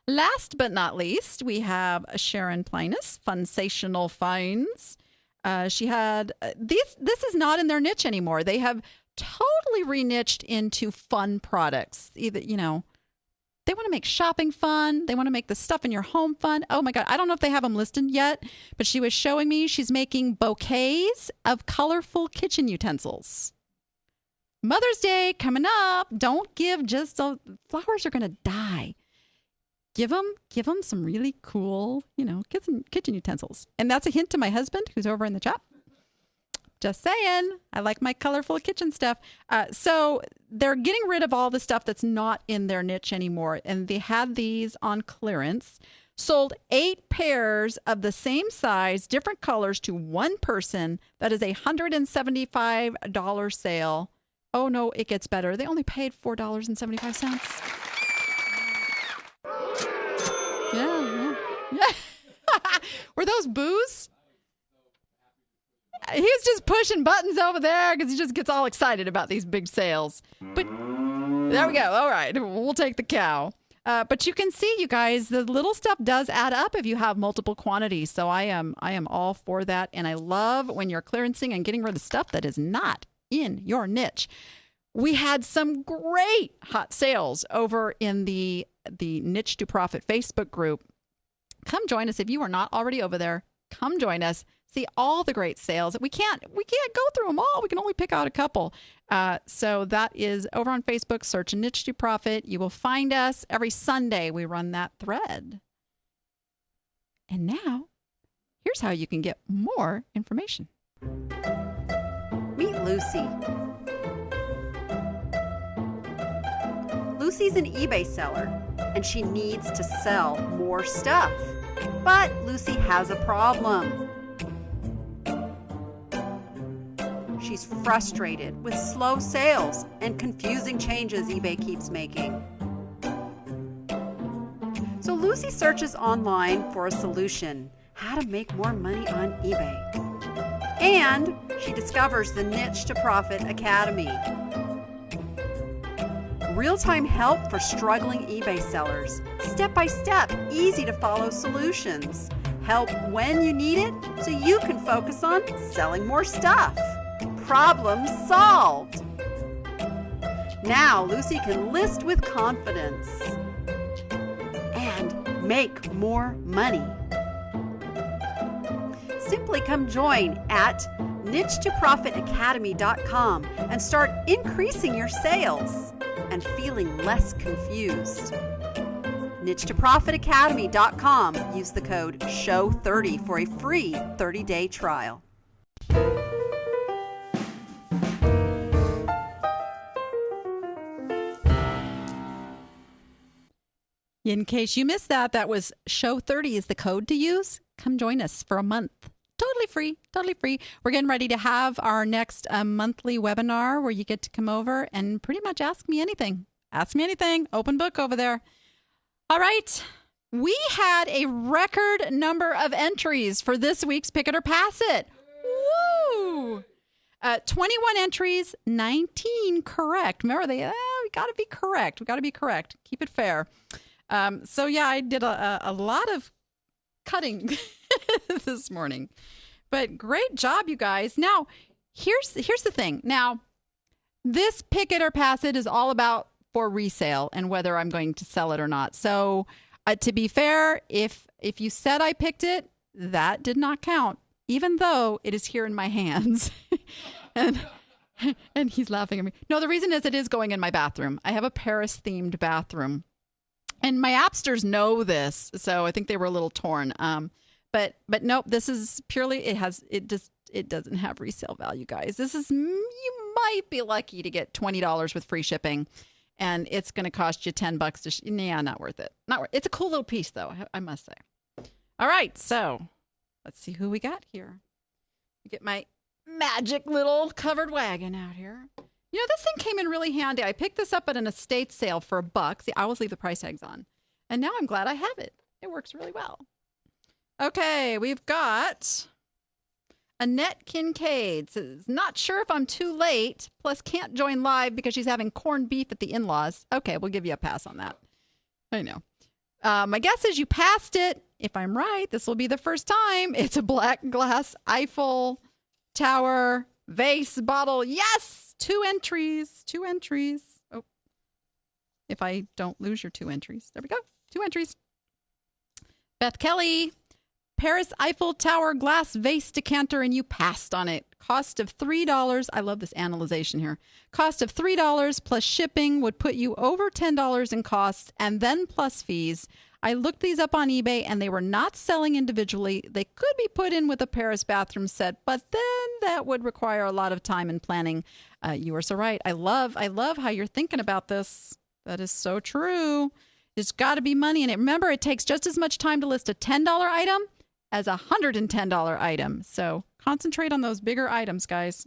Last but not least, we have Sharon Plinus, Funsational Finds. She had this is not in their niche anymore. They have totally reniched into fun products. Either, they want to make shopping fun. They want to make the stuff in your home fun. Oh my God. I don't know if they have them listed yet, but she was showing me she's making bouquets of colorful kitchen utensils. Mother's Day coming up. Don't give just flowers are going to die. Give them some really cool, kitchen utensils. And that's a hint to my husband who's over in the chat. Just saying, I like my colorful kitchen stuff. So they're getting rid of all the stuff that's not in their niche anymore. And they had these on clearance. Sold 8 pairs of the same size, different colors to one person. That is a $175 sale. Oh, no, it gets better. They only paid $4.75. Yeah. Were those boos? He was just pushing buttons over there because he just gets all excited about these big sales. But there we go. All right. We'll take the cow. But you can see, you guys, the little stuff does add up if you have multiple quantities. So I am all for that. And I love when you're clearancing and getting rid of stuff that is not in your niche. We had some great hot sales over in the Niche to Profit Facebook group. Come join us if you are not already over there. Come join us. See all the great sales. We can't go through them all. We can only pick out a couple. So that is over on Facebook. Search Niche to Profit. You will find us every Sunday. We run that thread. And now, here's how you can get more information. Meet Lucy. Lucy's an eBay seller, and she needs to sell more stuff. But Lucy has a problem. She's frustrated with slow sales and confusing changes eBay keeps making. So Lucy searches online for a solution, how to make more money on eBay. And she discovers the Niche to Profit Academy. Real-time help for struggling eBay sellers. Step-by-step, easy-to-follow solutions. Help when you need it so you can focus on selling more stuff. Problem solved. Now Lucy can list with confidence and make more money. Simply come join at niche2profitacademy.com and start increasing your sales and feeling less confused. niche2profitacademy.com. Use the code SHOW30 for a free 30-day trial. In case you missed that was SHOW30 is the code to use. Come join us for a month. Totally free, totally free. We're getting ready to have our next monthly webinar where you get to come over and pretty much ask me anything. Ask me anything. Open book over there. All right. We had a record number of entries for this week's Pick It or Pass It. Woo! 21 entries, 19 correct. Remember, we got to be correct. We got to be correct. Keep it fair. So yeah, I did a lot of cutting this morning, but great job, you guys. Now, here's the thing. Now, this Pick It or Pass It is all about for resale and whether I'm going to sell it or not. So, to be fair, if you said I picked it, that did not count, even though it is here in my hands. and he's laughing at me. No, the reason is it is going in my bathroom. I have a Paris-themed bathroom. And my appsters know this, so I think they were a little torn. But nope, this is purely, it doesn't have resale value, guys. This is, you might be lucky to get $20 with free shipping, and it's going to cost you $10 to, not worth it. Not worth. It's a cool little piece, though, I must say. All right, so let's see who we got here. Get my magic little covered wagon out here. You know, this thing came in really handy. I picked this up at an estate sale for $1. See, I always leave the price tags on. And now I'm glad I have it. It works really well. Okay, we've got Annette Kincaid. Says, not sure if I'm too late, plus can't join live because she's having corned beef at the in-laws. Okay, we'll give you a pass on that. I know. My guess is you passed it. If I'm right, this will be the first time. It's a black glass Eiffel Tower vase bottle. Yes! 2 entries. 2 entries. Oh, if I don't lose your 2 entries. There we go. 2 entries. Beth Kelly, Paris Eiffel Tower glass vase decanter, and you passed on it. Cost of $3. I love this analyzation here. Cost of $3 plus shipping would put you over $10 in costs, and then plus fees. I looked these up on eBay, and they were not selling individually. They could be put in with a Paris bathroom set, but then that would require a lot of time and planning. You are so right. I love how you're thinking about this. That is so true. There's got to be money in it. Remember, it takes just as much time to list a $10 item as a $110 item. So concentrate on those bigger items, guys.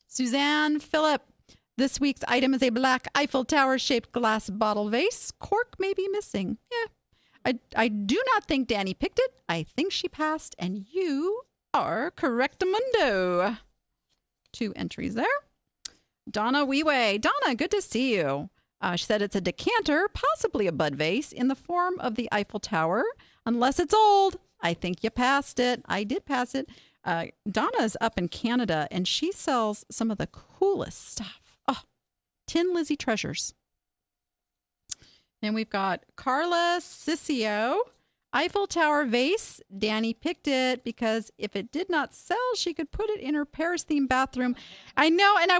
Suzanne Phillip, this week's item is a black Eiffel Tower-shaped glass bottle vase. Cork may be missing. Yeah. I do not think Danni picked it. I think she passed, and you are correctamundo. 2 entries there. Donna Weeway. Donna, good to see you. She said it's a decanter, possibly a bud vase, in the form of the Eiffel Tower. Unless it's old. I think you passed it. I did pass it. Donna's up in Canada, and she sells some of the coolest stuff. Oh, Tin Lizzie treasures. Then we've got Carla Ciccio. Eiffel Tower vase. Danni picked it because if it did not sell, she could put it in her Paris-themed bathroom. I know, and I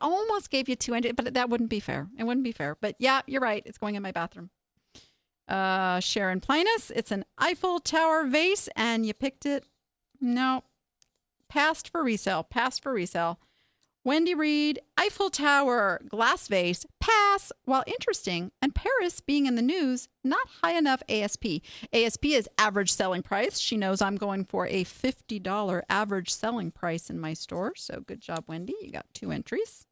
almost gave you 2 entries, but that wouldn't be fair. It wouldn't be fair. But yeah, you're right. It's going in my bathroom. Sharon Plinus, it's an Eiffel Tower vase, and you picked it. No. Passed for resale. Passed for resale. Wendy Reed, Eiffel Tower glass vase, pass. While interesting, and Paris being in the news, not high enough ASP. ASP is average selling price. She knows I'm going for a $50 average selling price in my store. So good job, Wendy. You got 2 entries.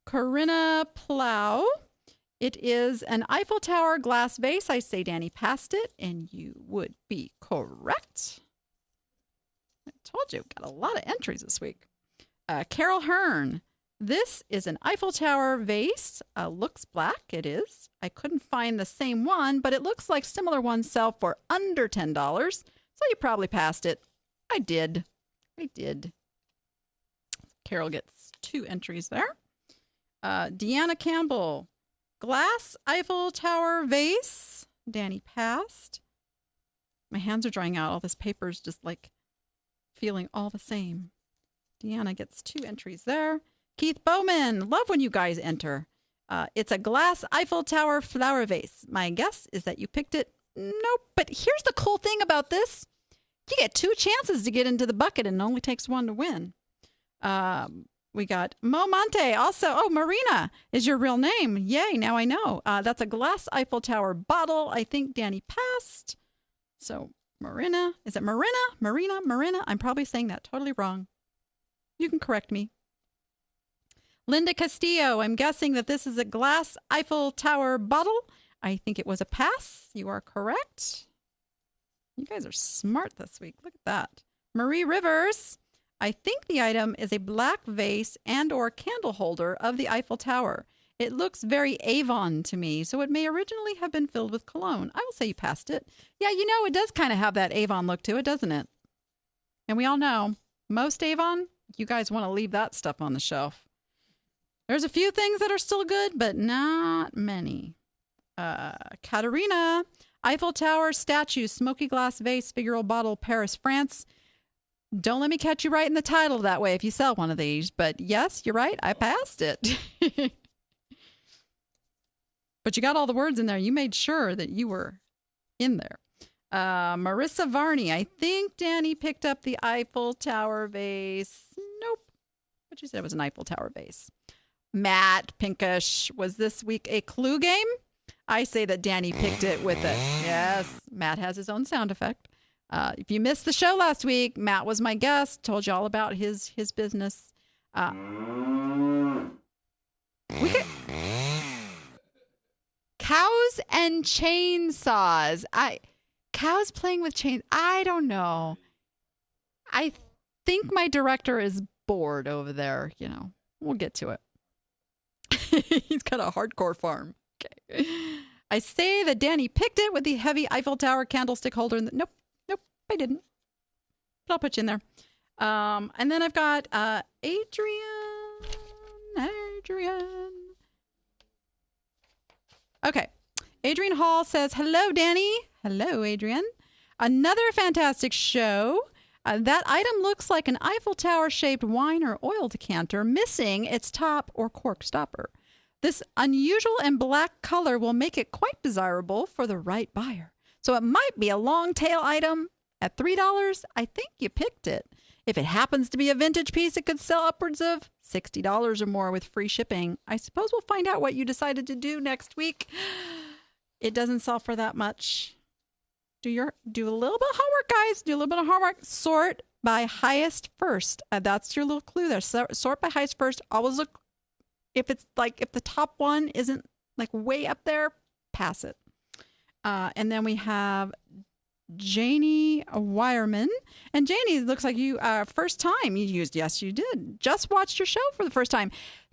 Corinna Plow. It is an Eiffel Tower glass vase. I say Danni passed it, and you would be correct. I told you, got a lot of entries this week. Carol Hearn. This is an Eiffel Tower vase. Looks black. It is. I couldn't find the same one, but it looks like similar ones sell for under $10. So you probably passed it. I did. Carol gets 2 entries there. Deanna Campbell. Glass Eiffel Tower vase. Danni passed. My hands are drying out. All this paper is just like feeling all the same. Deanna gets 2 entries there. Keith Bowman. Love when you guys enter. It's a glass Eiffel Tower flower vase. My guess is that you picked it. Nope. But here's the cool thing about this. You get 2 chances to get into the bucket, and it only takes 1 to win. We got Mo Monte. Also, Marina is your real name. Yay, now I know. That's a glass Eiffel Tower bottle. I think Danni passed. So, Marina. Is it Marina? Marina? I'm probably saying that totally wrong. You can correct me. Linda Castillo. I'm guessing that this is a glass Eiffel Tower bottle. I think it was a pass. You are correct. You guys are smart this week. Look at that. Marie Rivers. I think the item is a black vase and or candle holder of the Eiffel Tower. It looks very Avon to me, so it may originally have been filled with cologne. I will say you passed it. Yeah, it does kind of have that Avon look to it, doesn't it? And we all know, most Avon, you guys want to leave that stuff on the shelf. There's a few things that are still good, but not many. Katerina, Eiffel Tower statue, smoky glass vase, figural bottle, Paris, France. Don't let me catch you right in the title that way if you sell one of these. But yes, you're right. I passed it. But you got all the words in there. You made sure that you were in there. Marissa Varney. I think Danni picked up the Eiffel Tower vase. Nope. But you said it was an Eiffel Tower vase. Matt Pinkish. Was this week a clue game? I say that Danni picked it with it. Yes. Matt has his own sound effect. If you missed the show last week, Matt was my guest. Told you all about his business. Cows and chainsaws. Cows playing with chains. I don't know. I think my director is bored over there. We'll get to it. He's got a hardcore farm. Okay. I say that Danni picked it with the heavy Eiffel Tower candlestick holder. Nope. I didn't. But I'll put you in there. And then I've got Adrian. Okay. Adrian Hall says, hello, Danny. Hello, Adrian. Another fantastic show. That item looks like an Eiffel Tower-shaped wine or oil decanter, missing its top or cork stopper. This unusual and black color will make it quite desirable for the right buyer. So it might be a long tail item. At $3, I think you picked it. If it happens to be a vintage piece, it could sell upwards of $60 or more with free shipping. I suppose we'll find out what you decided to do next week. It doesn't sell for that much. Do a little bit of homework, guys. Do a little bit of homework. Sort by highest first. That's your little clue there. Sort by highest first. Always look if the top one isn't like way up there, pass it. And then we have Janie Wireman. And Janie, looks like you first time you used. Yes, you did. Just watched your show for the first time.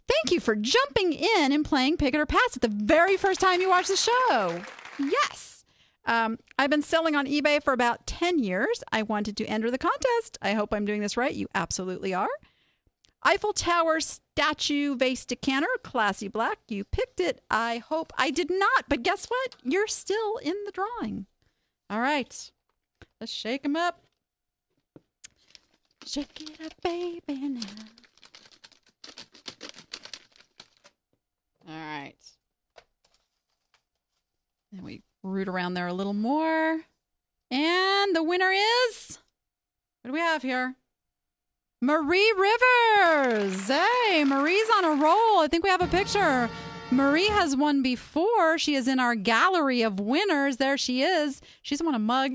Thank you for jumping in and playing Pick It or Pass it the very first time you watched the show. Yes. I've been selling on eBay for about 10 years. I wanted to enter the contest. I hope I'm doing this right. You absolutely are. Eiffel Tower statue vase decanter, classy black. You picked it. I hope I did not, but guess what? You're still in the drawing. All right. Let's shake them up. Shake it up, baby, now. All right. And we root around there a little more. And the winner is... What do we have here? Marie Rivers. Hey, Marie's on a roll. I think we have a picture. Marie has won before. She is in our gallery of winners. There she is. She's won a mug.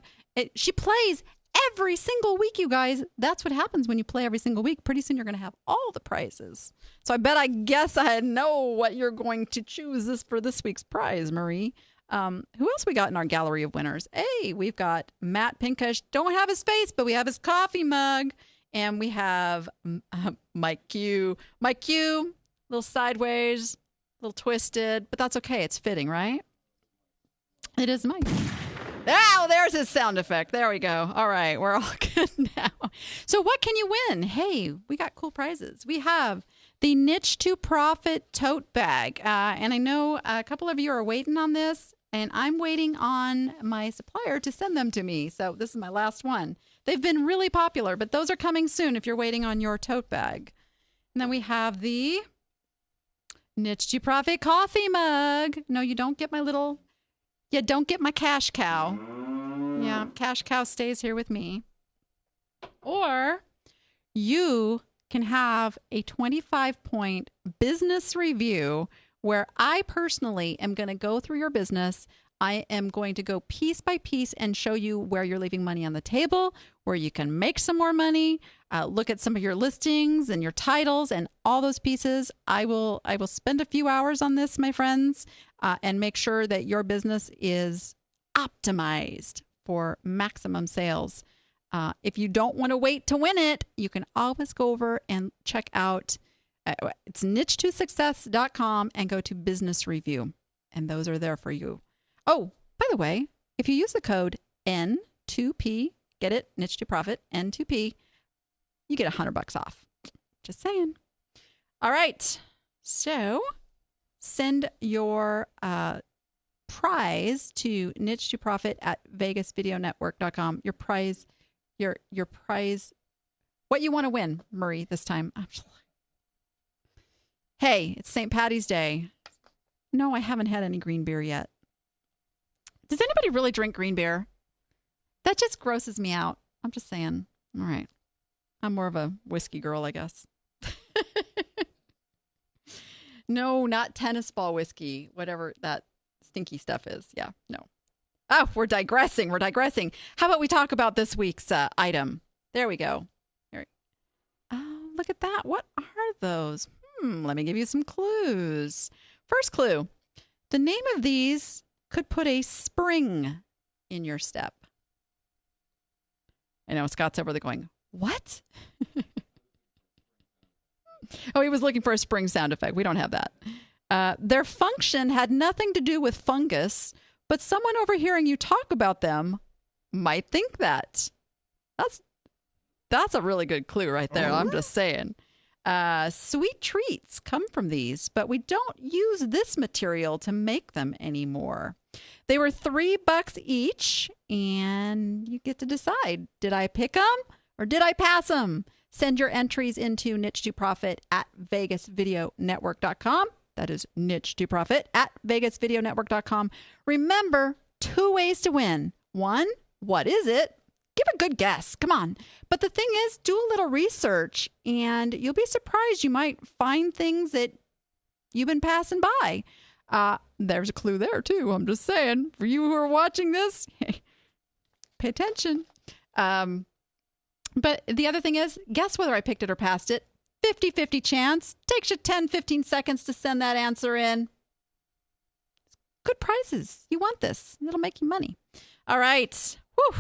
She plays every single week, you guys. That's what happens when you play every single week. Pretty soon you're going to have all the prizes. So I guess I know what you're going to choose for this week's prize, Marie. Who else we got in our gallery of winners? Hey, we've got Matt Pinkush. Don't have his face, but we have his coffee mug. And we have Mike Q. Mike Q, a little sideways, a little twisted, but that's okay. It's fitting, right? It is Mike. Oh, there's his sound effect. There we go. All right, we're all good now. So what can you win? Hey, we got cool prizes. We have the Niche to Profit tote bag. And I know a couple of you are waiting on this, and I'm waiting on my supplier to send them to me. So this is my last one. They've been really popular, but those are coming soon if you're waiting on your tote bag. And then we have the Niche to Profit coffee mug. No, you don't get my cash cow. Yeah, cash cow stays here with me. Or you can have a 25-point business review where I personally am going to go through your business. I am going to go piece by piece and show you where you're leaving money on the table, where you can make some more money, look at some of your listings and your titles and all those pieces. I will spend a few hours on this, my friends, and make sure that your business is optimized for maximum sales. If you don't want to wait to win it, you can always go over and check out, it's niche2success.com and go to business review. And those are there for you. Oh, by the way, if you use the code N2P, get it, Niche to Profit, N2P, you get $100 off. Just saying. All right. So send your prize to Niche to Profit at vegasvideonetwork.com. Your prize, what you want to win, Marie, this time. Hey, it's St. Patty's Day. No, I haven't had any green beer yet. Does anybody really drink green beer? That just grosses me out. I'm just saying. All right. I'm more of a whiskey girl, I guess. No, not tennis ball whiskey, whatever that stinky stuff is. Yeah, no. Oh, we're digressing. How about we talk about this week's item? There we go. Oh, look at that. What are those? Let me give you some clues. First clue. The name of these could put a spring in your step. I know Scott's over there going, what? Oh, he was looking for a spring sound effect. We don't have that. Their function had nothing to do with fungus, but someone overhearing you talk about them might think that. That's That's a really good clue right there. I'm just saying. Sweet treats come from these, but we don't use this material to make them anymore. They were $3 each, and you get to decide. Did I pick them or did I pass them? Send your entries into Niche to Profit at VegasVideoNetwork.com. That is Niche to Profit at VegasVideoNetwork.com. Remember, 2 ways to win. 1, what is it? Give a good guess. Come on. But the thing is, do a little research, and you'll be surprised. You might find things that you've been passing by. There's a clue there, too. I'm just saying. For you who are watching this, pay attention. But the other thing is, guess whether I picked it or passed it. 50-50 chance. Takes you 10-15 seconds to send that answer in. Good prizes. You want this. It'll make you money. All right. Whew.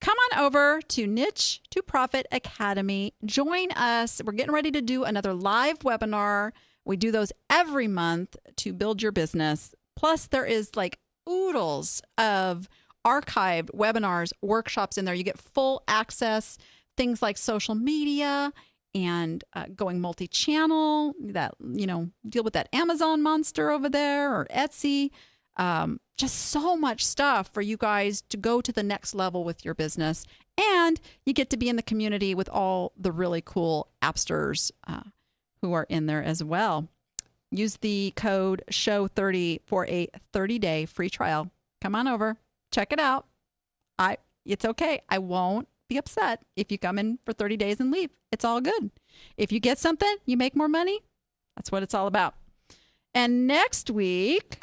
Come on over to Niche to Profit Academy. Join us. We're getting ready to do another live webinar. We do those every month to build your business. Plus, there is like oodles of archived webinars, workshops in there. You get full access, things like social media and going multi-channel, that, you know, deal with that Amazon monster over there or Etsy. Just so much stuff for you guys to go to the next level with your business. And you get to be in the community with all the really cool appsters who are in there as well. Use the code SHOW30 for a 30-day free trial. Come on over. Check it out. It's okay. I won't be upset if you come in for 30 days and leave. It's all good. If you get something, you make more money. That's what it's all about. And next week...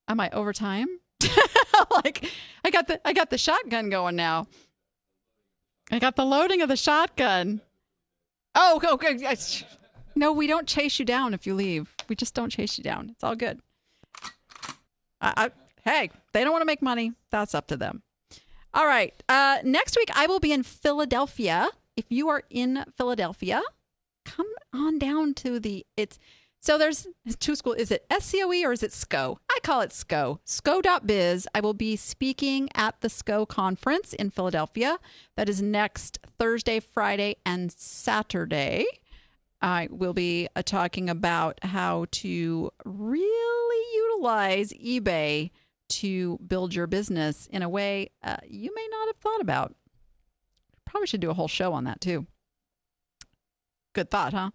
Am I over time? Like, I got the shotgun going now. I got the loading of the shotgun. Oh, okay. No, we don't chase you down if you leave. We just don't chase you down. It's all good. Hey, they don't want to make money. That's up to them. All right. Next week, I will be in Philadelphia. If you are in Philadelphia, come on down to so there's 2 schools. Is it SCOE or is it SCO? I call it SCO. SCO.biz. I will be speaking at the SCO conference in Philadelphia. That is next Thursday, Friday, and Saturday. I will be talking about how to really utilize eBay to build your business in a way you may not have thought about. Probably should do a whole show on that too. Good thought, huh?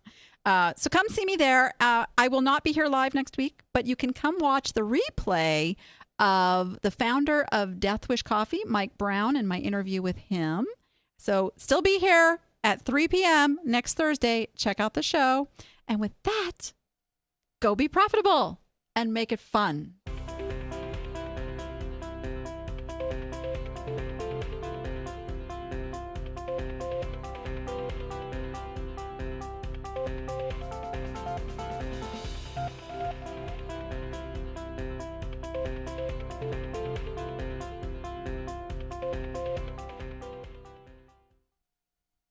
So come see me there. I will not be here live next week, but you can come watch the replay of the founder of Death Wish Coffee, Mike Brown, and my interview with him. So still be here at 3 p.m. next Thursday. Check out the show. And with that, go be profitable and make it fun.